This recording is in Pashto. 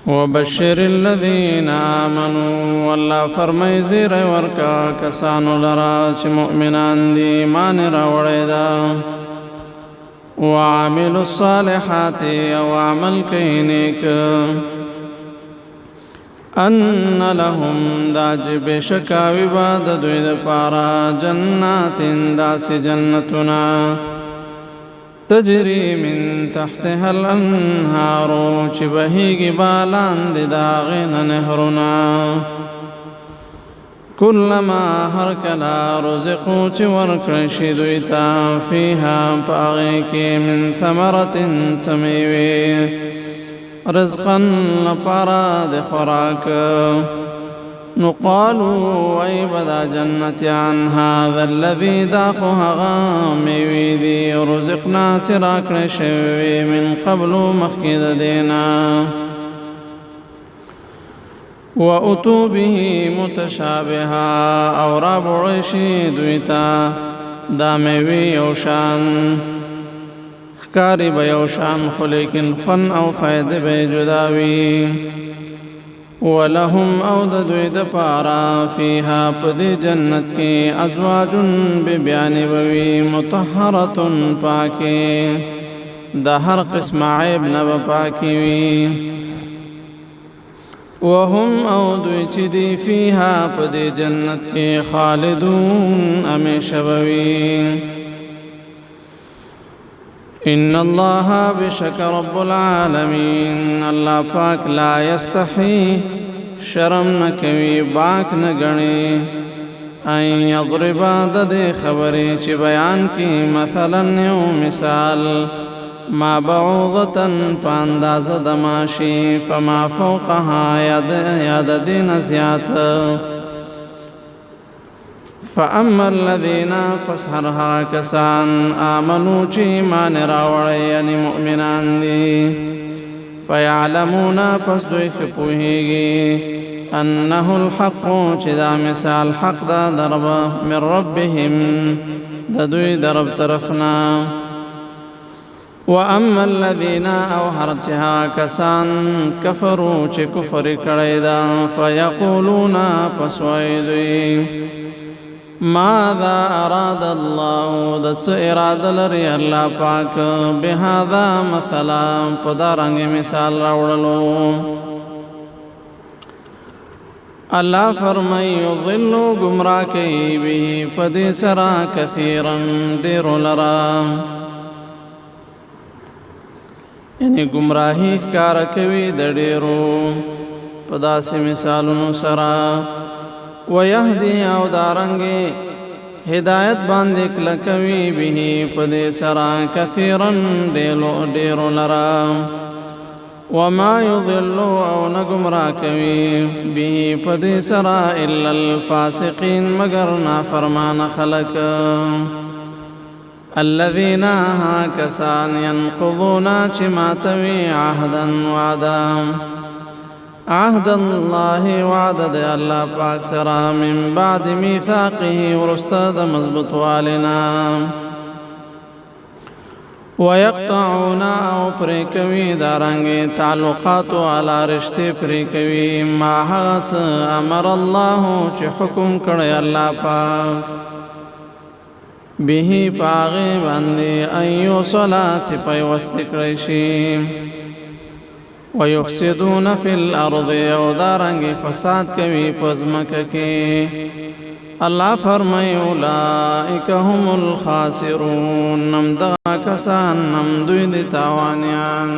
وبشر الذين آمنوا والله فرمای زیر ورکا کسانو لرا چې مؤمنان دی ایمان راوړی دا وعملوا الصالحات او عمل کوي نیک ان لهم داج بشکا وباد دوی د پارا جنات داس جنتنا تجري من تحتها الانهار چې بهيږي بالان د داغن نهرنا كلما هر کلا رزقو چې ورکړی شي دوی ته فيها پاغې کې من ثمرة سمیوي رزقا لپاره د خوراک نقالوا أي بدا جنة عن هذا الذي داخها غامي ذي رزقنا سراك شوي من قبل مخيد دينا وأتوا به متشابها أو رابع عشي دويتا دامي يوشان خكاري بيوشان خليكن خن أو فايد بيجداوي ولهم او د دوی د پارا فيها پدی جنت کې ازواج ببیان بوي مطهره پاکي د هر قسم عیب نه پاکي وي وهم او دوی چې دی فيها پدی جنت کې خالدون امیشوي إن الله بشك رب العالمين الله پاک لا يستحي شرم نکوي باک نگني ان يضرب د خبري چې بیان کی مثلا یو مثال ما بعوضة پانداز دماشي فما فوقها یاد دین زیات فأما الذين فسهرها كسان آمنوا چی ایمان راوڑی یعنی مؤمنان دی فيعلمون پس دوی خپوهیگی انه الحق چی دا مثال حق دا درب من ربهم دا دوی درب طرفنا وأما الذين او هرچها كسان كفروا چی کفر کڑی دا فيقولون پس ویدوی ماذا أراد الله دس إرادة لري الله پاک بهذا مثلا پدارنگ مثال راوڑلو الله فرمای یضل گمراه کی به پدی سرا کثیرا دیر لرا یعنی گمراهی کار کوي د ډیرو پداسې مثالونو سرا ويهدي او دارنگي هدايت باندې کلکوي به پدې سرا كثيرا ډیرو لرا وما يضل او نگمرا کوي به پدې سرا الا الفاسقين مگر نافرمان خلق الذين كسان ينقضون چماتوي عهدا وعدا عهد الله وعد الله پاک سرا من بعد ميثاقه ورستاد مضبوط والنا ويقطعون او پریکوی دارنگی تعلقات على رشتے پریکوی ما حس امر الله چه حکم کړی الله پاک به پاغه باندې ايو صلات پیوست کړی شي ويفسدون في الارض او دارنګ فساد کوي پزمکه کې الله فرمای اولئک هم الخاسرون نم دا کسان نم دوی د تاوانیان